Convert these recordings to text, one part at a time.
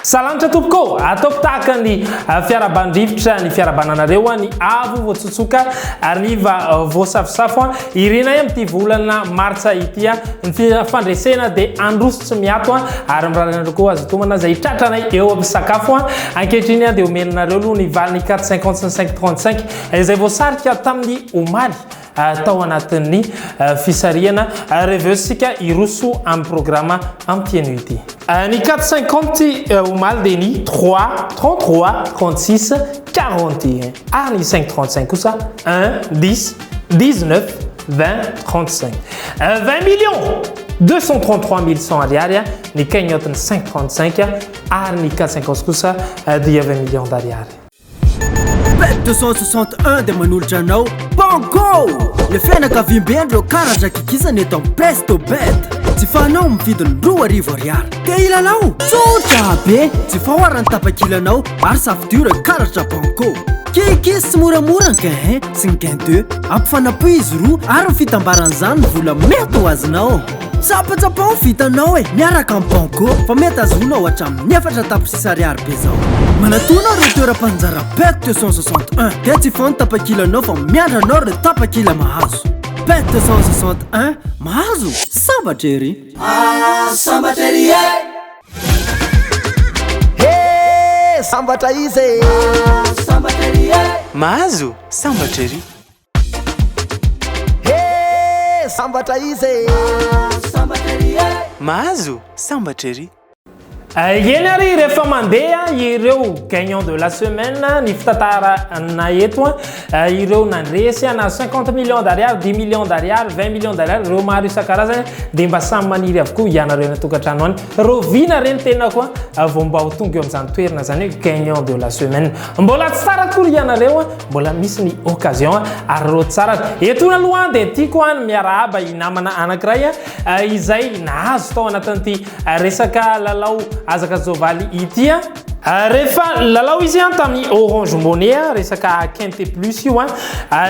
Salamatra tompoko, ataoko tahaka ny fiaraban-drivotra ny fiarabananareo ny avo voatsotsoka ariva voasafosafo irena amin'ity volana martsa ity ny fandresena dia androsotsy miato ary miraranareo koa azo tomana izay tratranay eo amin'ny sakafo ankehitriny dia omenanareo aloha ny valiny 455 izay voasarika tamin'ny omaly tao anatin'ny fisariana reveo-sika iroso amin'ny programma amin'ny tianio ity. Ny 450 omaly dia ny 3, 33, 36, 41 ary ny 535 kosa 1, 10, 19, 20, 35. 20 millions 233 100 ariary ny cagnotte-ny 535 ary ny 450 kosa dia 20 millions d'ariary. Bet 261 de manolotra anao Banco! Le fianakaviam-bendreo karatra kikisana eto amin'ny Presto Bet. Tsy fanao mividiny 2,000 ariary. Te ilalao? Tsotra be! Tsy fahoarany tapakilanao ary safidura karatra Banco. Kikis tsy moramora ny gain, sy ny gain 2. Ampifanapo izy roa ary ny fitambaran'izany ny vola mety ho azonao. Tsapatsapao vitanao miaraka amin'ny Banco fa mety azonao hatramin'ny 4 tapitrisa ariary be zao. Manatona ireo toeram-panjara Bet 261 dia tsy fony tapakilanao fa miandranao ireo tapakila mahazo. Bet 261 mahazo sambatra ery. Sambatra ery sambatra izy sambatra ery mahazo sambatra ery sambatra izy sambatra ery mahazo sambatra ery. Eny ary rehefa mandeha ireo gagnant de la semaine ny fitantarana eto ireo nandresy na 50 millions d'ariary, 10 millions d'ariary, 20 millions d'ariary ireo maro isan-karazany dia mba samy maniry avokoa ianareo ny tokantrano any rovina reny tena koa vao mba ho tonga eo amin'izany toerana zany hoe gagnant de la semaine. Mbola tsy tsara tokoa ianareo mbola misy ny occasion ary ro tsara eto na aloha dia tiako any miarahaba namana anankiray izay nahazo tao anatin'ity resaka lalao azaka zovaly ity rehefa lalao izy tamin'ny Orange Money resaka Quinte Plus io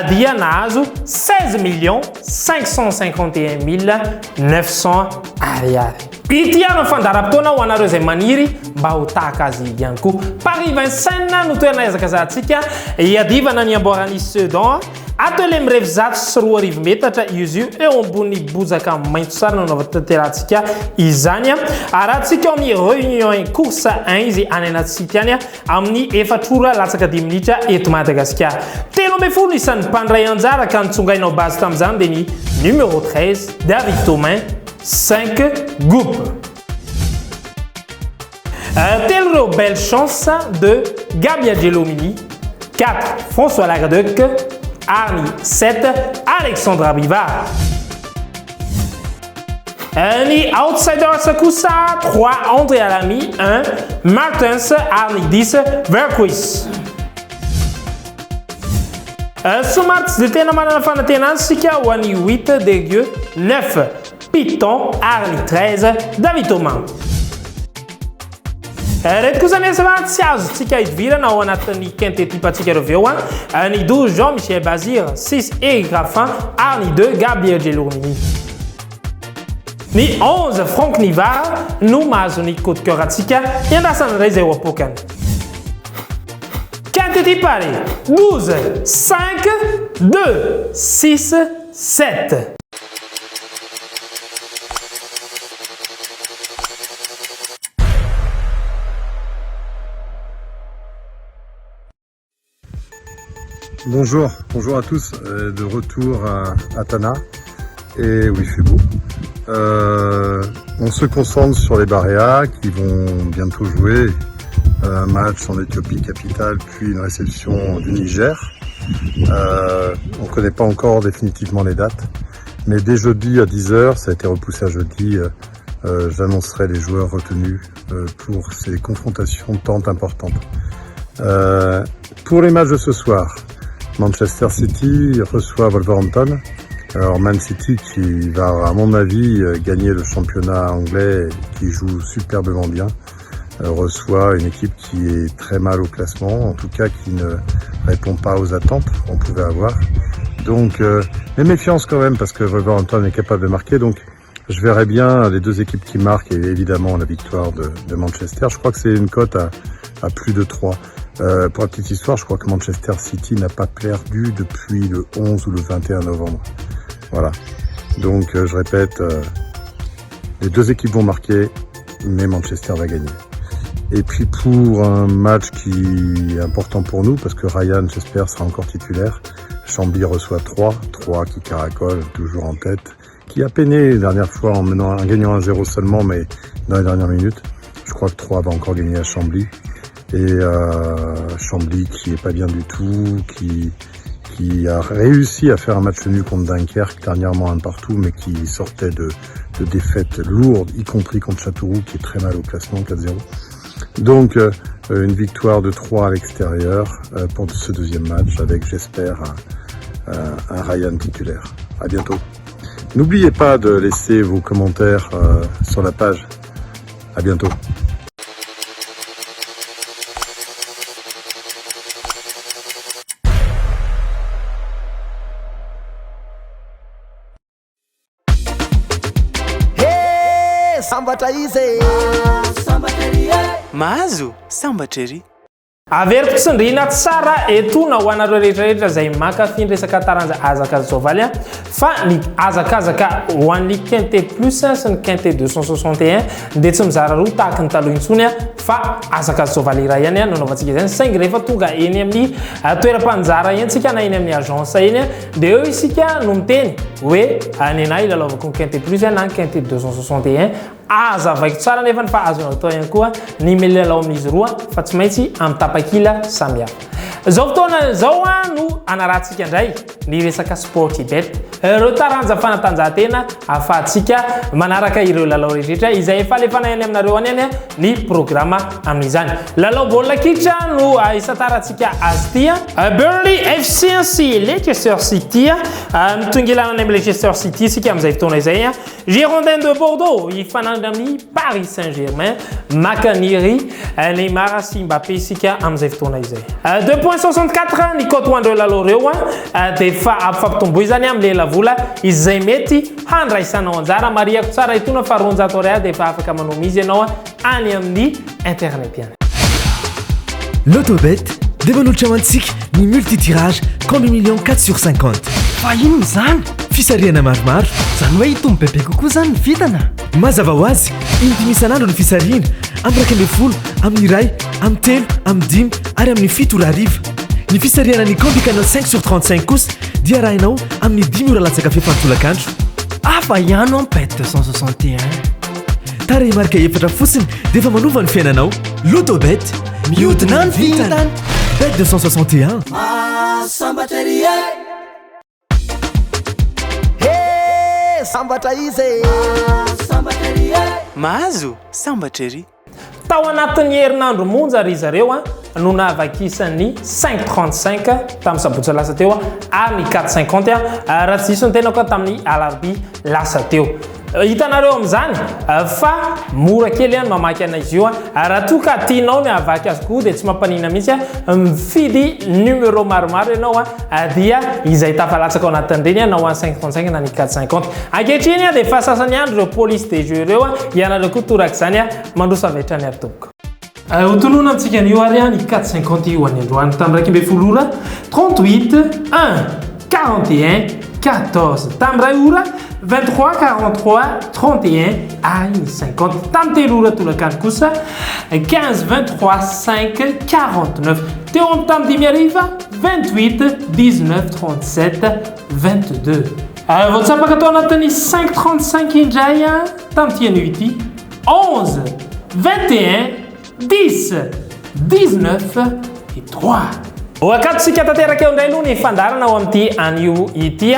dia nahazo 16 551 900 ariary. Ity no fandaram-potoana ho anareo izay maniry mba ho tahaka azy ihany koa. Paris Vincennes no toerana iazakazantsika iadivana ny amboarany Sedan atole mirevy zato sy 2 metatra izy io eo ambony bozaka maitso sara no navatanterahantsika izany arahantsika amin'ny réunion course 1 izy any anaty sity any amin'ny 4 ora latsaka 10 minitra eto Madagasikara. 13 isan'ny mpandray anjara ka nitsongainao base tamin'izany dia ny numéro 13 David Thomain 5 Goup. Telro Belle Chance de Gabi Angelomini 4 François Lagaduc Arni 7 Alexandra Bivard. Ni Outsiders kosa 3 André Alamy 1 Martins Arni 10 Verquis. Somarts de tena manana fanantenana sika ho an'ny 8 Degueux 9 Piton Arni 13 David Thomas. Reto kosa nefa tsy azontsika hidirana ao anatin'ny quinte typantsika reveo ny 12 Jean-Michel Bazir 6 Eric Raffin ary ny 2 Gabriel Gelormini. Ny 11 Franck Nivard no mahazo ny coup de cœur atsika iandrasana iray izay ho apokany. Quinte typare 12 5 2 6 7. Bonjour à tous, de retour à Tana, et oui il fait beau. On se concentre sur les Baréas qui vont bientôt jouer un match en Éthiopie capitale puis une réception du Niger. On ne connaît pas encore définitivement les dates, mais dès jeudi à 10h, ça a été repoussé à jeudi, j'annoncerai les joueurs retenus pour ces confrontations tant importantes. Pour les matchs de ce soir, Manchester City reçoit Wolverhampton. Alors Man City qui va à mon avis gagner le championnat anglais, qui joue superbement bien. reçoit une équipe qui est très mal au classement, en tout cas qui ne répond pas aux attentes qu'on pouvait avoir. Donc, mais méfiance quand même, parce que Wolverhampton est capable de marquer. Donc, je verrais bien les deux équipes qui marquent et évidemment la victoire de Manchester. Je crois que c'est une cote à plus de 3. Pour la petite histoire, je crois que Manchester City n'a pas perdu depuis le 11 ou le 21 novembre. Voilà. Donc, je répète, les deux équipes vont marquer, mais Manchester va gagner. Et puis pour un match qui est important pour nous, parce que Ryan, j'espère, sera encore titulaire, Chambly reçoit 3 qui caracole, toujours en tête, qui a peiné la dernière fois en gagnant 1-0 seulement, mais dans les dernières minutes. Je crois que 3 va encore gagner à Chambly. Et Chambly qui est pas bien du tout, qui a réussi à faire un match nul contre Dunkerque, dernièrement 1 partout, mais qui sortait de défaites lourdes, y compris contre Châteauroux, qui est très mal au classement, 4-0. Donc, une victoire de 3 à l'extérieur pour ce deuxième match, avec, j'espère, un Ryan titulaire. À bientôt. N'oubliez pas de laisser vos commentaires sur la page. À bientôt. Sambatra izy mahazo sambatra ery averiko tsindrina tsara etona ho anareo rehetrarehetra zay makafy ny resaka taranja azakazy soavaly a fa ny azakazaka ho an'ny quinté plus sy ny quinté 261 dia tsy mizara roa tahaka ny taloha intsony a fa azakazy soavaly iray ihany a nanaovantsika izany saingy rehefa tonga eny amin'ny toeram-panjara entsika na eny amin'ny agence eny a dia eo isika no miteny hoe nenay ilalaovako ny quinté plus na ny quinté 261 aza vaiko tsara nefa fa azonao atao ihany koa ny milalao amin'izy roa fa tsy maintsy amin'ny tapakila samihafa. Zao fotoana zao no anarantsika indray ny resaka Sportybet. Ireo taranja fanatanjahantena ahafahantsika manaraka ireo lalao rehetra izay efa alefanay any aminareo any ny programa amin'izany. Lalao baolina kitra no isatarantsika azy tia. Burnley FC sy Leicester City mitongilana any amin'ny Leicester City isika amin'izay fotoana izay. Girondins de Bordeaux ifanandry amin'ny Paris Saint-Germain, makaniry Neymar sy Mbappé isika amin'izay fotoana izay. 2.64 ny cote hoandreo lalao reo dia fa afampitomboy izany amin'ny lelavola izay mety handraisanao anjara mariako tsara itona fa 400 ariary dia fa afaka manao mizy ianao any amin'ny internet ihany. L'autobet dia manolotra mantsika ny multitirage comme 1,4/50. Fa ino zany? Fisariana maromaro. Zany hoe hitombo bebe kokoa zany ny vitana. Mazava ho azy, indimy isan'andro ny fisariana amin'ny 20, amin'ny 2, amin'ny 3, amin'ny 5 ary amin'ny 7 ora hariva. Ny fisariana ny Combi Canal 5/35 kosa dia arahinao amin'ny 10 ora latsaka fefantolakandro. Afa ihany en bet 261. Tara marika efatra fotsiny dia efa manova ny fiainanao. L'autobet mihodina ny vitana. Bet 261. Sambatra sambatra izy mahazo sambatra ery tao anatin'ny herinandro monja ry zareo no nahavakisan'ny 5,35 tamin'ny sabotsy lasa teo ary ny 4,50 raha tsy diso ny tena koa tamin'ny alarobia lasa teo. Hitanareo amin'izany fa mora kely ihany mamaky an'izy io raha toa ka tianao ny havaky azy koa dia tsy mampanina mihitsy mifidy numéro maromaro ianao dia izay tafalatsaka ao anatin'ireny na ho an'ny 5,35 na ny 4,50. Ankehitriny dia fa sasany andro ireo police de jeu ireo ianareo koa toraka izany mandroso avy hatrany ary tompoko. Hotoloana amintsika an'io ary ny 4,50 io any androany tamin'ny 2 ora 38 1 41 14 tamin'ny 2 ora 23 43 31 à 50 tamin'ny 3 ora tolakandro kosa 15 23 5 49 teo amin'ny tamin'ny 5 hariva 28 19 37 22 voatsapaka tao anatin'ny 5,35 indray tamin'ny tian'io ity 11 21 10 19 et 3. Wakati tanteraka eo indray aloha ny fandarana ao amin'ity anio ity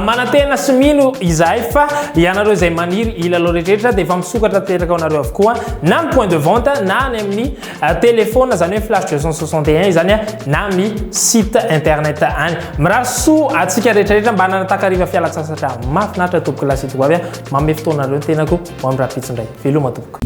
manantena sy mino izahay fa ianareo izay maniry ilalao rehetrarehetra dia efa misokatra tanteraka ao anareo avokoa na amin'ny point de vente na ny amin'ny téléphone zany hoe flash 261 izany na amin'ny site internet any. Miraso atsika rehetrarehetra mba nanataka-riva fialatsasatra mahafinaritra tompoko lasety ho avy manome fotoanareo ny tenako ho amin'ny rapitsindray veloma tompoko.